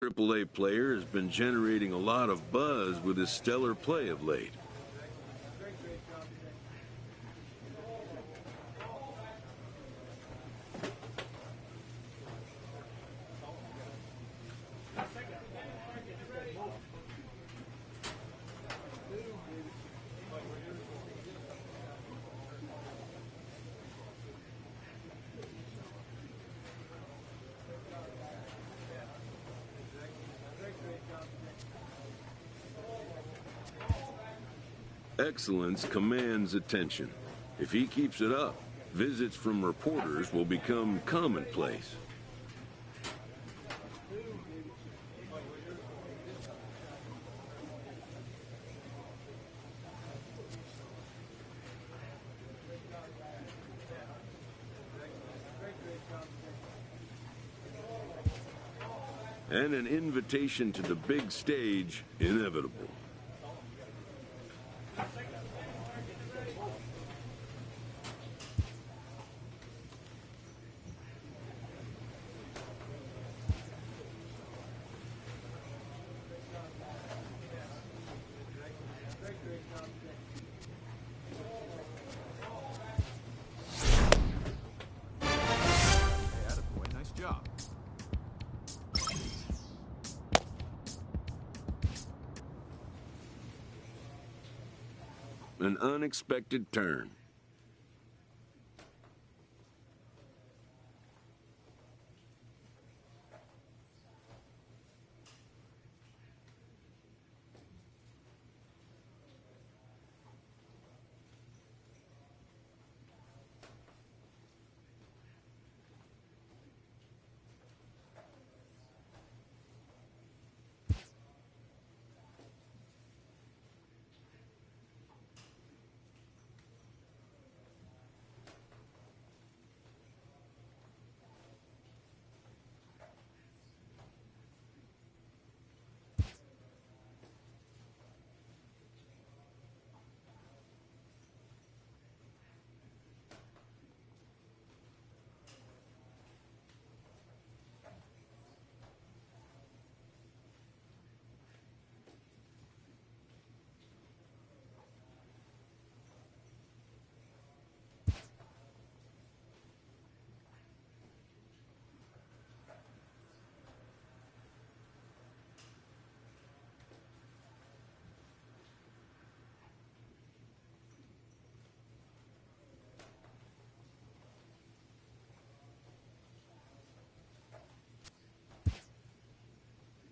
AAA player has been generating a lot of buzz with his stellar play of late. Excellence commands attention. If he keeps it up, visits from reporters will become commonplace. And an invitation to the big stage inevitable. An unexpected turn.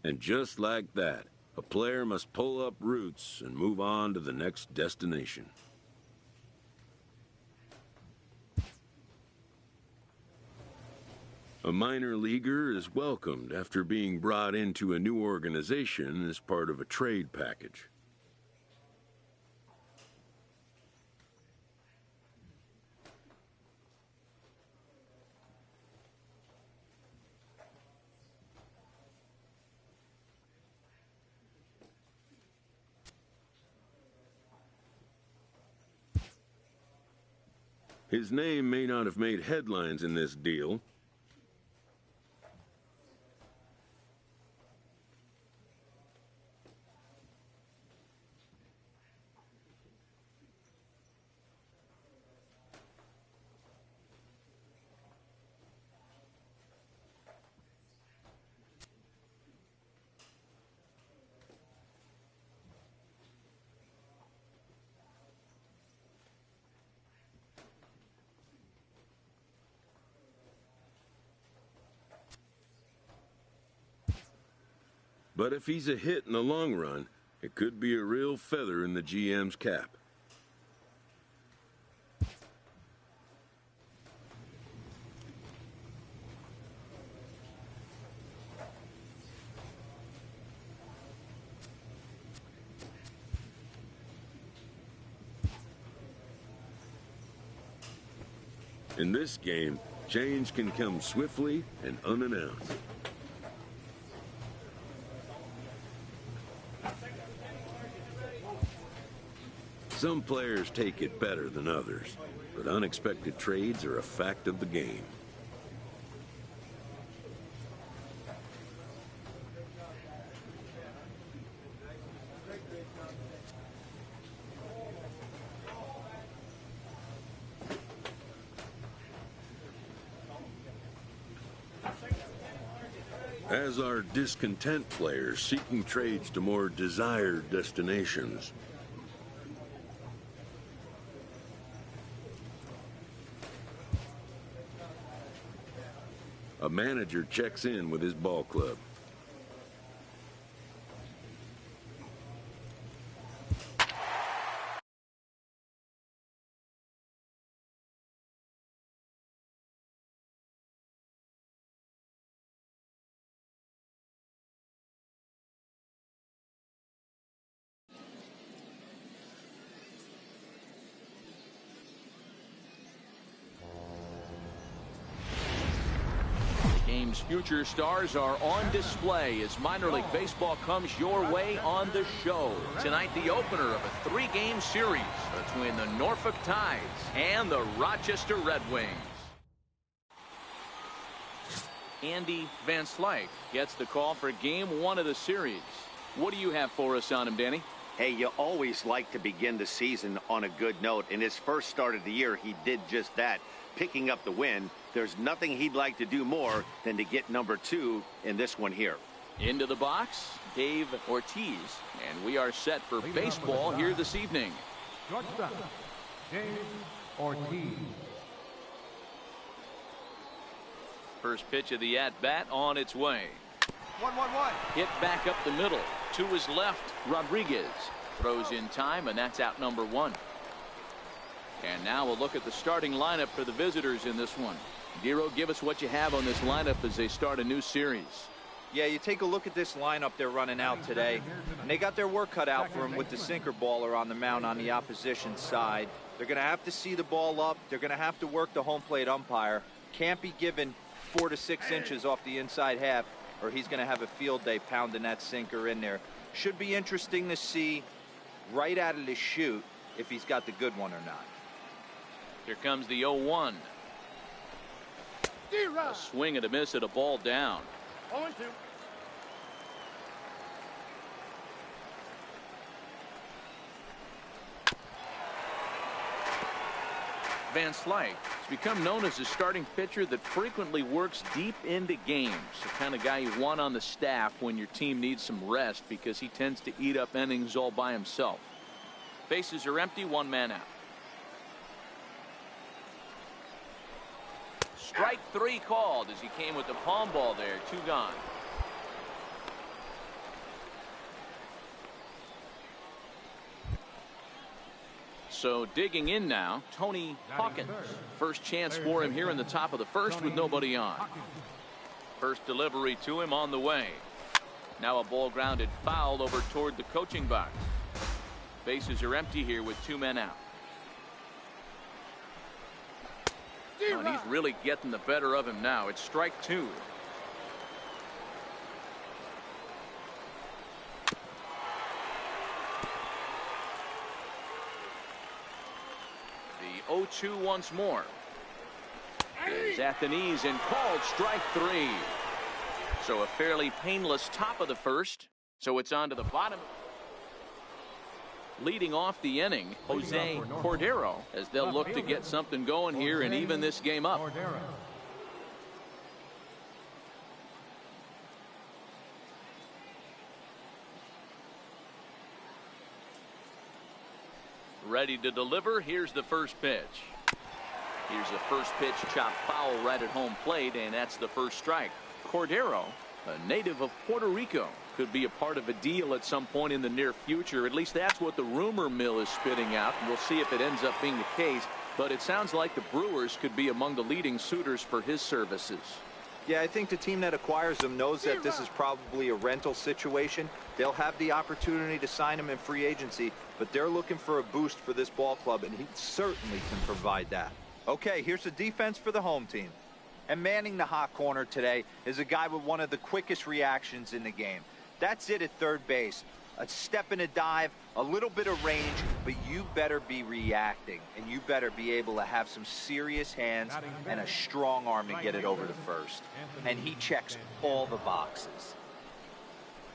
And just like that, a player must pull up roots and move on to the next destination. A minor leaguer is welcomed after being brought into a new organization as part of a trade package. His name may not have made headlines in this deal. But if he's a hit in the long run, it could be a real feather in the GM's cap. In this game, change can come swiftly and unannounced. Some players take it better than others, but unexpected trades are a fact of the game. as are discontent players seeking trades to more desired destinations. A manager checks in with his ball club. Game's future stars are on display as minor league baseball comes your way on the show. Tonight, the opener of a three-game series between the Norfolk Tides and the Rochester Red Wings. Andy Van Slyke gets the call for game one of the series. What do you have for us on him, Danny? Hey, you always like to begin the season on a good note. In his first start of the year, he did just that, picking up the win. There's nothing he'd like to do more than to get number 2 in this one here. Into the box, Dave Ortiz, and we are set for baseball here this evening. Shortstop, Dave Ortiz. First pitch of the at-bat on its way. 1-1-1. Hit back up the middle. To his left, Rodriguez throws in time, and that's out number 1. And now we'll look at the starting lineup for the visitors in this one. Dero, give us what you have on this lineup as they start a new series. Yeah, you take a look at this lineup they're running out today, and they got their work cut out for them with the sinker baller on the mound on the opposition side. They're going to have to see the ball up. They're going to have to work the home plate umpire. Can't be given 4 to 6 inches off the inside half, or he's going to have a field day pounding that sinker in there. Should be interesting to see right out of the chute if he's got the good one or not. Here comes the 0-1. A swing and a miss at a ball down. 0-2. Van Slyke has become known as a starting pitcher that frequently works deep into games. The kind of guy you want on the staff when your team needs some rest because he tends to eat up innings all by himself. Bases are empty, 1 man out. Strike 3 called as he came with the palm ball there. 2 gone. So digging in now, Tony Hawkins. First chance for him here in the top of the first with nobody on. First delivery to him on the way. Now a ball grounded foul over toward the coaching box. Bases are empty here with 2 men out. Oh, and he's really getting the better of him now. It's strike 2. The 0-2 once more. Is at the knees and called strike 3. So a fairly painless top of the first. So it's on to the bottom. Leading off the inning, Jose Cordero, as they'll look to get something going here and even this game up. Ready to deliver. Here's the first pitch. Here's the first pitch, chopped foul right at home plate, and that's the first strike. Cordero, a native of Puerto Rico, could be a part of a deal at some point in the near future. At least that's what the rumor mill is spitting out. We'll see if it ends up being the case, but it sounds like the Brewers could be among the leading suitors for his services. Yeah, I think the team that acquires him knows that this is probably a rental situation. They'll have the opportunity to sign him in free agency, but they're looking for a boost for this ball club, and he certainly can provide that. Okay, here's the defense for the home team. And manning the hot corner today is a guy with one of the quickest reactions in the game. That's it at third base. A step and a dive, a little bit of range, but you better be reacting, and you better be able to have some serious hands and a strong arm to get it over to first. And he checks all the boxes.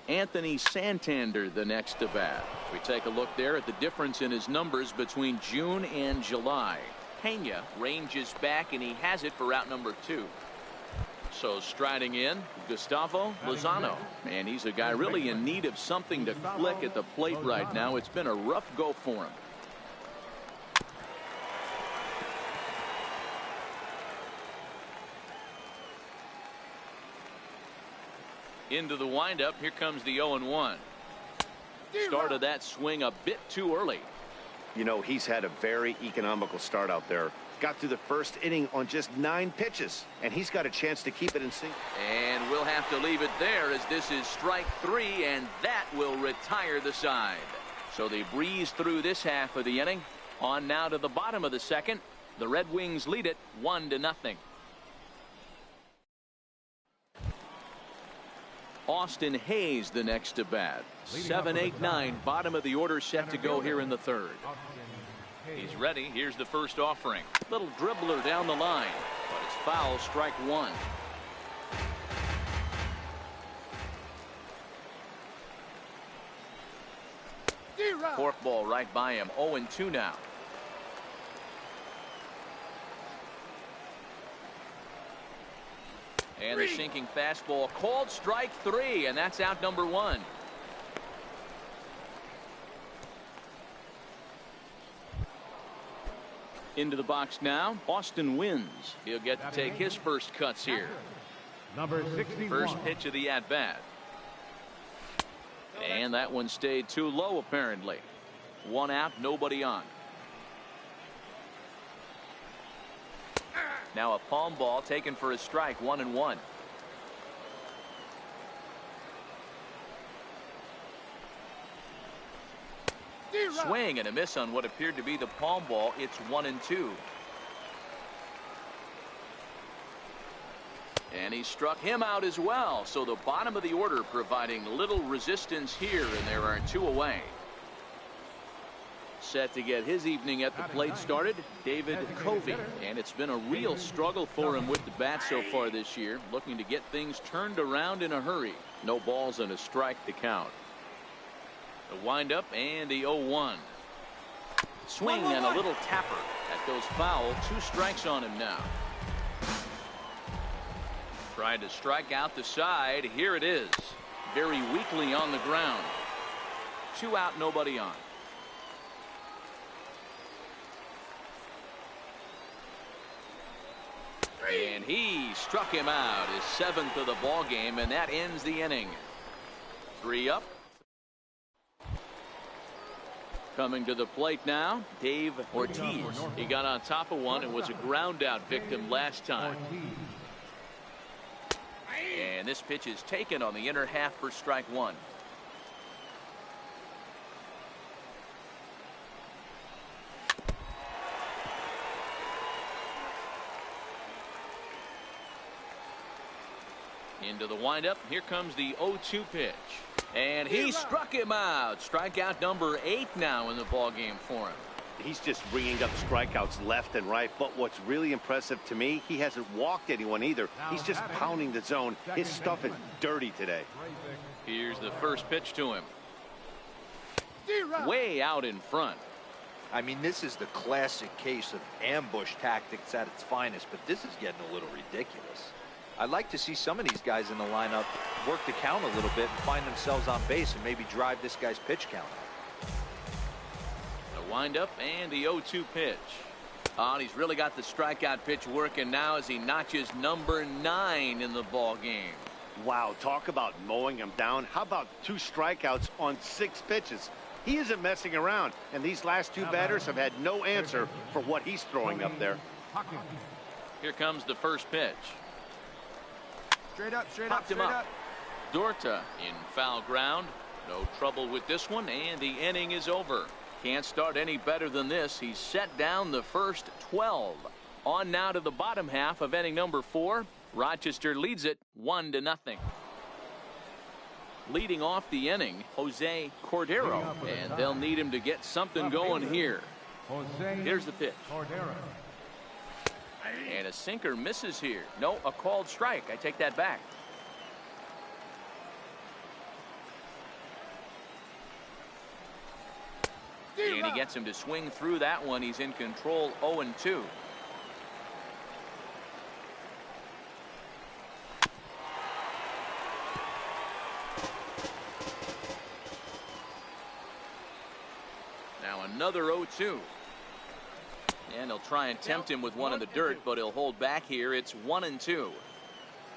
Anthony Santander, the next to bat. We take a look there at the difference in his numbers between June and July. Pena ranges back, and he has it for out number 2. So striding in, Gustavo Lozano. And he's a guy really in need of something to click at the plate right now. It's been a rough go for him. Into the windup. Here comes the 0-1. Started that swing a bit too early. You know, he's had a very economical start out there. Got through the first inning on just 9 pitches, and he's got a chance to keep it in sync. And we'll have to leave it there as this is strike 3, and that will retire the side. So they breeze through this half of the inning. On now to the bottom of the second. The Red Wings lead it 1-0. Austin Hayes the next to bat. 7, 8, 9, bottom of the order set to go here in the third. He's ready. Here's the first offering. Little dribbler down the line, but it's foul, strike 1. Forkball right by him. 0-2 now. And the sinking fastball called strike 3, and that's out number 1. Into the box now. Austin Wins. He'll get to take his first cuts here. Number 61. First pitch of the at-bat. And that one stayed too low apparently. 1 out, nobody on. Now a palm ball taken for a strike. 1-1. Swing and a miss on what appeared to be the palm ball. It's 1-2. And he struck him out as well. So the bottom of the order providing little resistance here, and there are 2 away. Set to get his evening at the plate started, David Covey. And it's been a real struggle for him with the bat so far this year, looking to get things turned around in a hurry. No balls and a strike to count. The windup and the 0-1. Swing and a little tapper. That goes foul. 2 strikes on him now. Tried to strike out the side. Here it is. Very weakly on the ground. 2 out, nobody on. And he struck him out, his 7th of the ball game, and that ends the inning. 3 up. Coming to the plate now, Dave Ortiz. He got on top of one and was a ground out victim last time. And this pitch is taken on the inner half for strike 1. Into the windup. Here comes the 0-2 pitch. And he struck him out. Strikeout number 8 now in the ball game for him. He's just bringing up strikeouts left and right. But what's really impressive to me, he hasn't walked anyone either. He's just pounding the zone. His stuff is dirty today. Here's the first pitch to him. Way out in front. I mean, this is the classic case of ambush tactics at its finest, but this is getting a little ridiculous. I'd like to see some of these guys in the lineup work the count a little bit and find themselves on base and maybe drive this guy's pitch count up. The windup and the 0-2 pitch. Oh, and he's really got the strikeout pitch working now as he notches number 9 in the ball game. Wow, talk about mowing him down. How about 2 strikeouts on 6 pitches? He isn't messing around, and these last 2 batters have had no answer for what he's throwing up there. Here comes the first pitch. Straight up, straight Popped up, him straight up. up. Dorta in foul ground. No trouble with this one, and the inning is over. Can't start any better than this. He's set down the first 12. On now to the bottom half of inning number 4. Rochester leads it 1-0. Leading off the inning, Jose Cordero, and they'll need him to get something going here. Here's the pitch. And a sinker misses here. No, a called strike. I take that back. And he gets him to swing through that one. He's in control. 0-2. Another 0-2. And he'll try and tempt him with one in the dirt, but he'll hold back here. It's 1-2.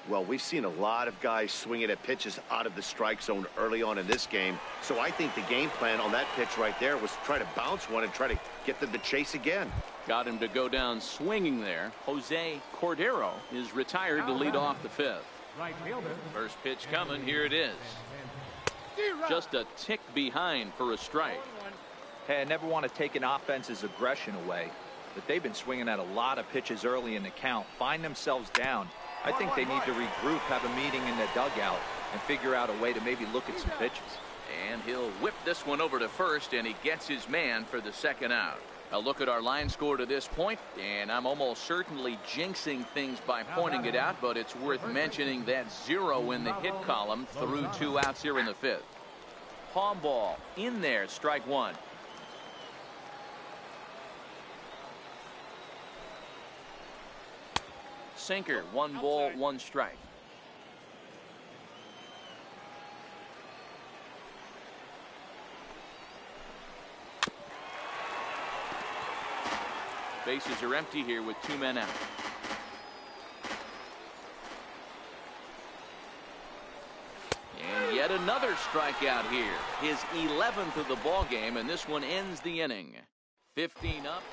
Well, we've seen a lot of guys swinging at pitches out of the strike zone early on in this game. So I think the game plan on that pitch right there was to try to bounce one and try to get them to chase again. Got him to go down swinging there. Jose Cordero is retired to lead off the fifth. Right fielder. First pitch coming. Here it is. Just a tick behind for a strike. Hey, I never want to take an offense's aggression away, but they've been swinging at a lot of pitches early in the count, find themselves down. I think they need to regroup, have a meeting in the dugout, and figure out a way to maybe look at some pitches. And he'll whip this one over to first, and he gets his man for the second out. A look at our line score to this point, and I'm almost certainly jinxing things by pointing it out, but it's worth mentioning that 0 in the hit column through 2 outs here in the fifth. Palm ball in there, strike one. Sinker, 1 ball, 1 strike. Bases are empty here with 2 men out. And yet another strikeout here. His 11th of the ball game, and this one ends the inning. 15 up.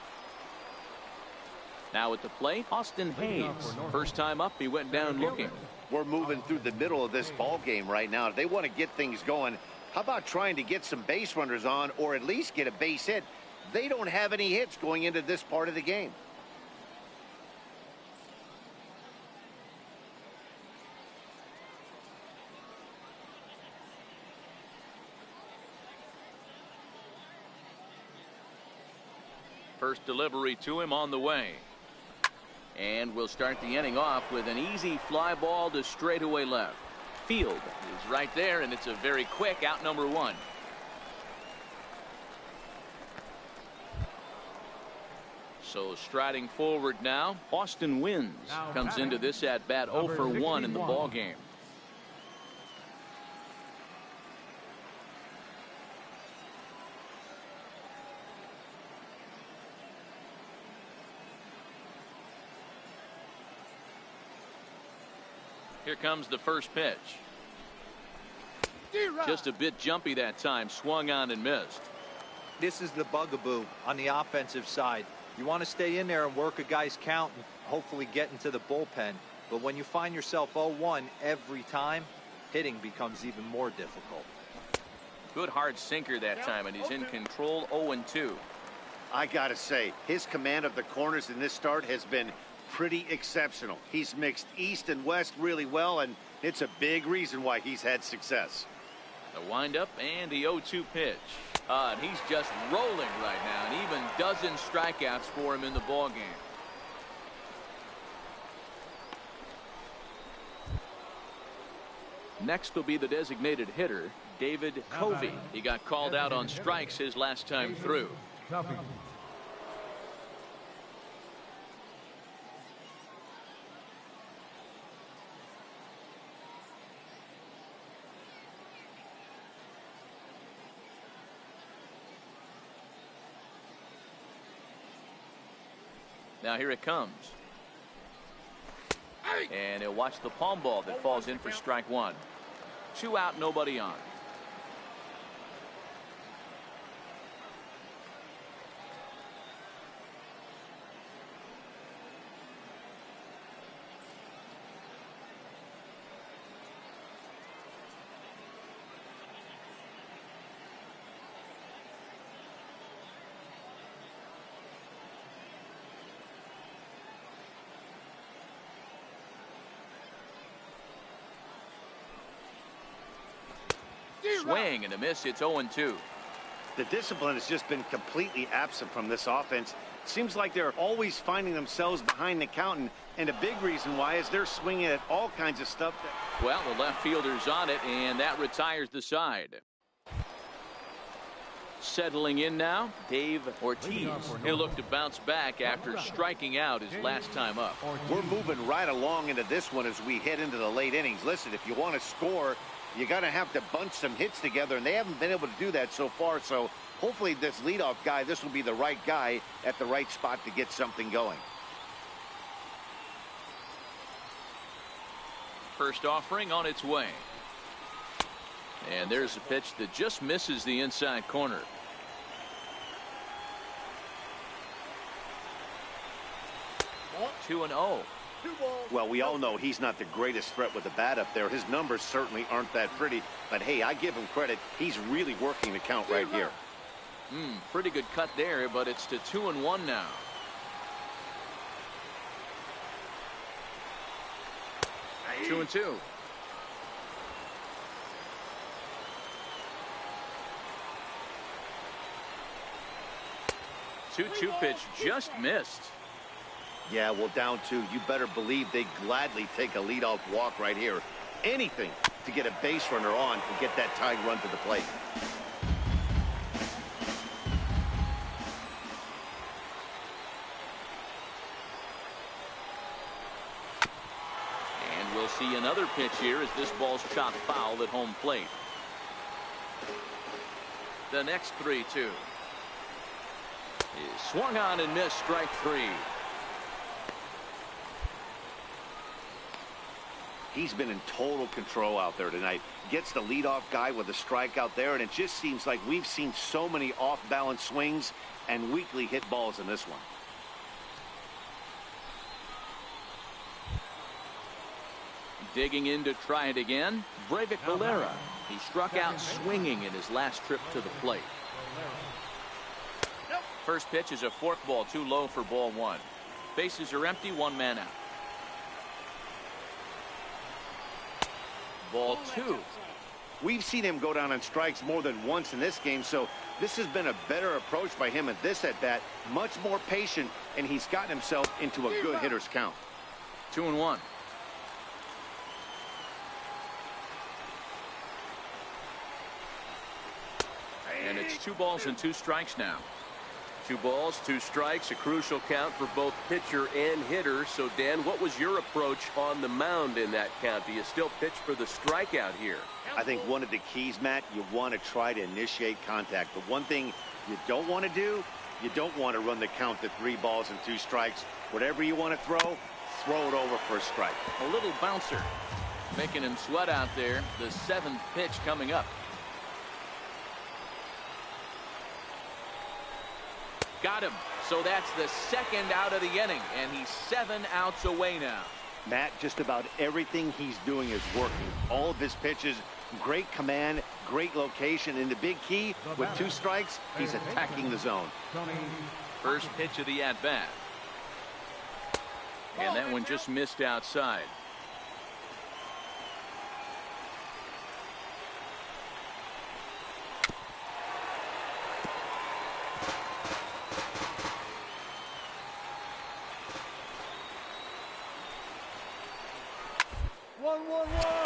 Now at the plate, Austin Hayes. First time up, he went down looking. We're moving through the middle of this ball game right now. If they want to get things going, how about trying to get some base runners on or at least get a base hit? They don't have any hits going into this part of the game. First delivery to him on the way. And we'll start the inning off with an easy fly ball to straightaway left. Field is right there, and it's a very quick out number 1. So striding forward now, Austin Wynns comes into this at bat 0 for 1 in the ball game. Here comes the first pitch. Just a bit jumpy that time, swung on and missed. This is the bugaboo on the offensive side. You want to stay in there and work a guy's count and hopefully get into the bullpen. But when you find yourself 0-1 every time, hitting becomes even more difficult. Good hard sinker that time, and he's in control. 0-2. I gotta say, his command of the corners in this start has been pretty exceptional. He's mixed east and west really well, and it's a big reason why he's had success. The windup and the 0-2 pitch. And he's just rolling right now, and even dozen strikeouts for him in the ball game. Next will be the designated hitter, David Covey. He got called out on strikes his last time through. Now here it comes. And he'll watch the palm ball that falls in for strike 1. 2 out, nobody on. Swing and a miss. It's 0-2. The discipline has just been completely absent from this offense. Seems like they're always finding themselves behind the count, and a big reason why is they're swinging at all kinds of stuff. Well, the left fielder's on it, and that retires the side. Settling in now, Dave Ortiz. He'll look to bounce back after striking out his last time up. We're moving right along into this one as we head into the late innings. Listen, if you want to score, you got to have to bunch some hits together, and they haven't been able to do that so far. So Hopefully this leadoff guy, this will be the right guy at the right spot to get something going. First offering on its way. And there's a pitch that just misses the inside corner. Two and 0. Well, we all know he's not the greatest threat with the bat up there. His numbers certainly aren't that pretty. But, hey, I give him credit. He's really working the count right here. Pretty good cut there, but it's to 2 and 1 now. Hey. 2 and 2. Two pitch just missed. Yeah, well, down 2. You better believe they gladly take a leadoff walk right here. Anything to get a base runner on and get that tied run to the plate. And we'll see another pitch here as this ball's chopped foul at home plate. The next 3-2. Is swung on and missed, strike 3. He's been in total control out there tonight. Gets the leadoff guy with a strikeout there, and it just seems like we've seen so many off-balance swings and weakly hit balls in this one. Digging in to try it again, Breivik Valera. He struck out swinging in his last trip to the plate. First pitch is a forkball too low for ball 1. Bases are empty, 1 man out. Ball 2. We've seen him go down on strikes more than once in this game, so this has been a better approach by him at this at-bat. Much more patient, and he's gotten himself into a good hitter's count. 2 and 1. And it's 2 balls and 2 strikes now. 2 balls, 2 strikes, a crucial count for both pitcher and hitter. So, Dan, what was your approach on the mound in that count? Do you still pitch for the strikeout here? I think one of the keys, Matt, you want to try to initiate contact. The one thing you don't want to do, you don't want to run the count to 3 balls and 2 strikes. Whatever you want to throw it over for a strike. A little bouncer making him sweat out there. The 7th pitch coming up. Got him. So that's the 2nd out of the inning, and he's 7 outs away now. Matt, just about everything he's doing is working. All of his pitches, great command, great location, and the big key, with 2 strikes, he's attacking the zone. First pitch of the at-bat. And that one just missed outside.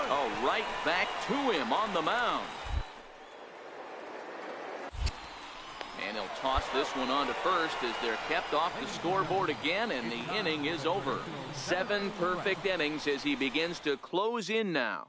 Oh, right back to him on the mound. And he'll toss this one on to first as they're kept off the scoreboard again, and the inning is over. 7 perfect innings as he begins to close in now.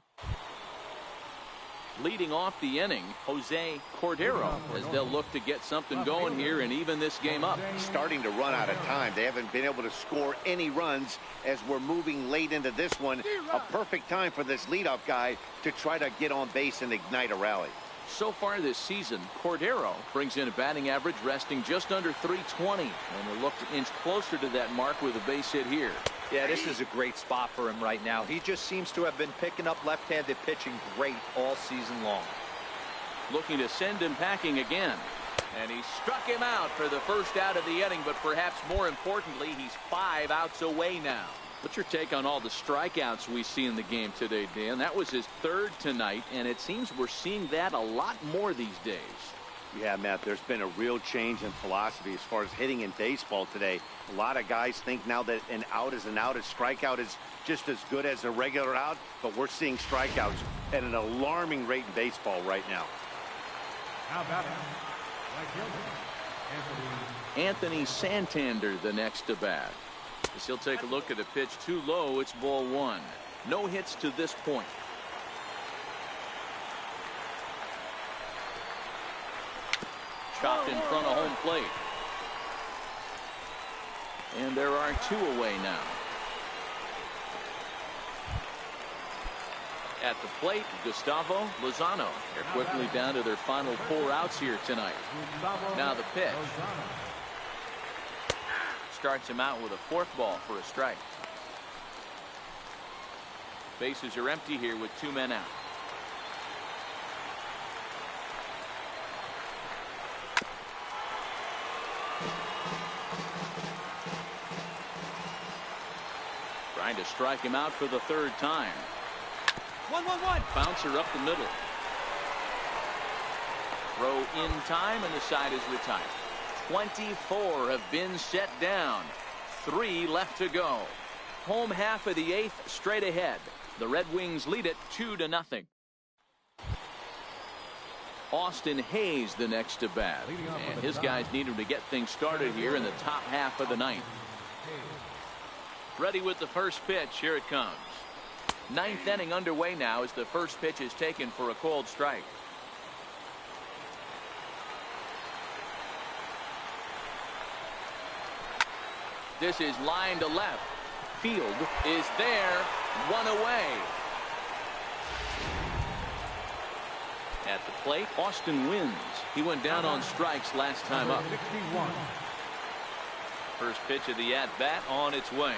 Leading off the inning, Jose Cordero, as they'll look to get something going here and even this game up. Starting to run out of time. They haven't been able to score any runs as we're moving late into this one. A perfect time for this leadoff guy to try to get on base and ignite a rally. So far this season, Cordero brings in a batting average resting just under .320, and will look to inch closer to that mark with a base hit here. Yeah, this is a great spot for him right now. He just seems to have been picking up left-handed pitching great all season long. Looking to send him packing again. And he struck him out for the first out of the inning, but perhaps more importantly, he's 5 outs away now. What's your take on all the strikeouts we see in the game today, Dan? That was his 3rd tonight, and it seems we're seeing that a lot more these days. Yeah, Matt, there's been a real change in philosophy as far as hitting in baseball today. A lot of guys think now that an out is an out, a strikeout is just as good as a regular out, but we're seeing strikeouts at an alarming rate in baseball right now. How about it? Anthony Santander, the next to bat. As he'll take a look at a pitch too low, it's ball 1. No hits to this point. chopped in front of home plate. And there are 2 away now. At the plate, Gustavo Lozano. They're quickly down to their final 4 outs here tonight. Now the pitch. Starts him out with a fourth ball for a strike. Bases are empty here with 2 men out. Trying to strike him out for the 3rd time. 1-1-1. Bouncer up the middle. Throw in time, and the side is retired. 24 have been set down. 3 left to go. Home half of the 8th straight ahead. The Red Wings lead it 2-0. Austin Hayes the next to bat. And his guys need him to get things started here in the top half of the 9th. Ready with the first pitch. Here it comes. 9th inning underway now as the first pitch is taken for a called strike. This is line to left. Field is there. 1 away. At the plate, Austin wins. He went down on strikes last time up. 61. First pitch of the at-bat on its way.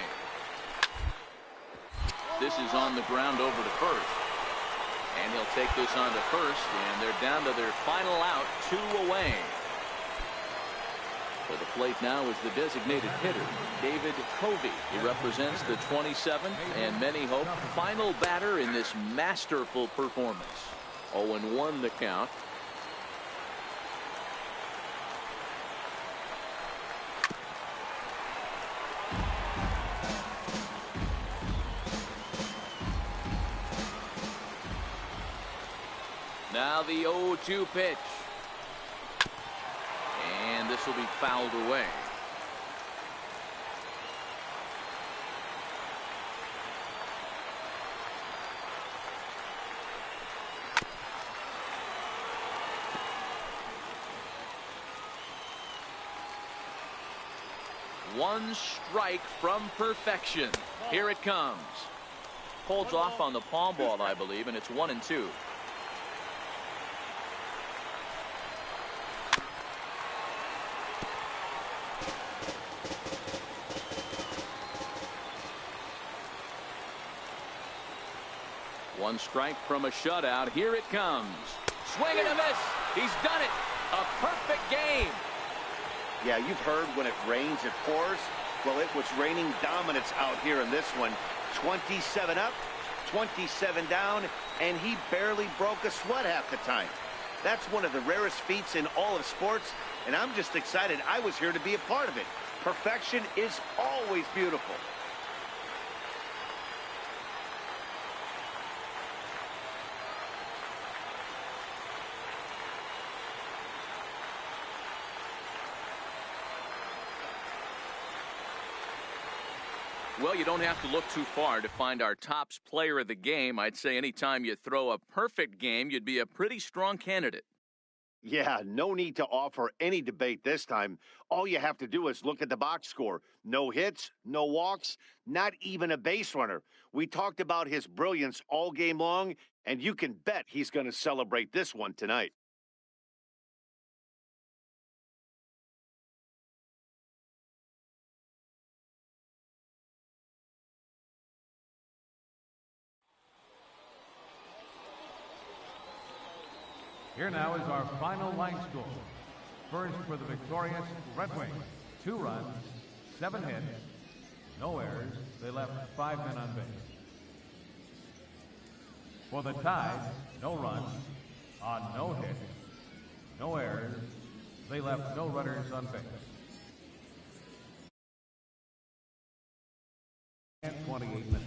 This is on the ground over to first. And he'll take this on to first, and they're down to their final out, 2 away. For the plate now is the designated hitter, David Covey. He represents the 27th, and many hope final batter in this masterful performance. 0-1 the count. Now the 0-2 pitch. And this will be fouled away. One strike from perfection. Here it comes. Holds off on the palm ball, I believe, and it's 1-2. One strike from a shutout. Here it comes. Swing and a miss. He's done it. A perfect game. Yeah, you've heard when it rains, it pours. Well, it was raining dominance out here in this one. 27 up, 27 down, and he barely broke a sweat half the time. That's one of the rarest feats in all of sports, and I'm just excited I was here to be a part of it. Perfection is always beautiful. Well, you don't have to look too far to find our tops player of the game. I'd say anytime you throw a perfect game, you'd be a pretty strong candidate. Yeah, no need to offer any debate this time. All you have to do is look at the box score. No hits, no walks, not even a base runner. We talked about his brilliance all game long, and you can bet he's going to celebrate this one tonight. Here now is our final line score. First for the victorious Red Wings, 2 runs, 7 hits, no errors. They left 5 men on base. For the Tide, no runs, on no hits, no errors. They left no runners on base. And 28 minutes.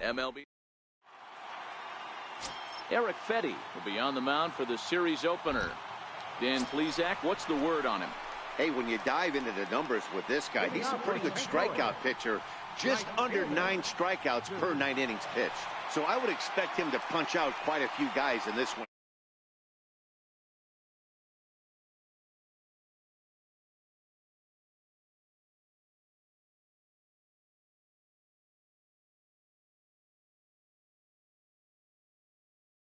MLB. Eric Fetty will be on the mound for the series opener. Dan Plesac, what's the word on him? Hey, when you dive into the numbers with this guy, he's a pretty good strikeout pitcher. Just under 9 strikeouts per 9 innings pitched. So I would expect him to punch out quite a few guys in this one.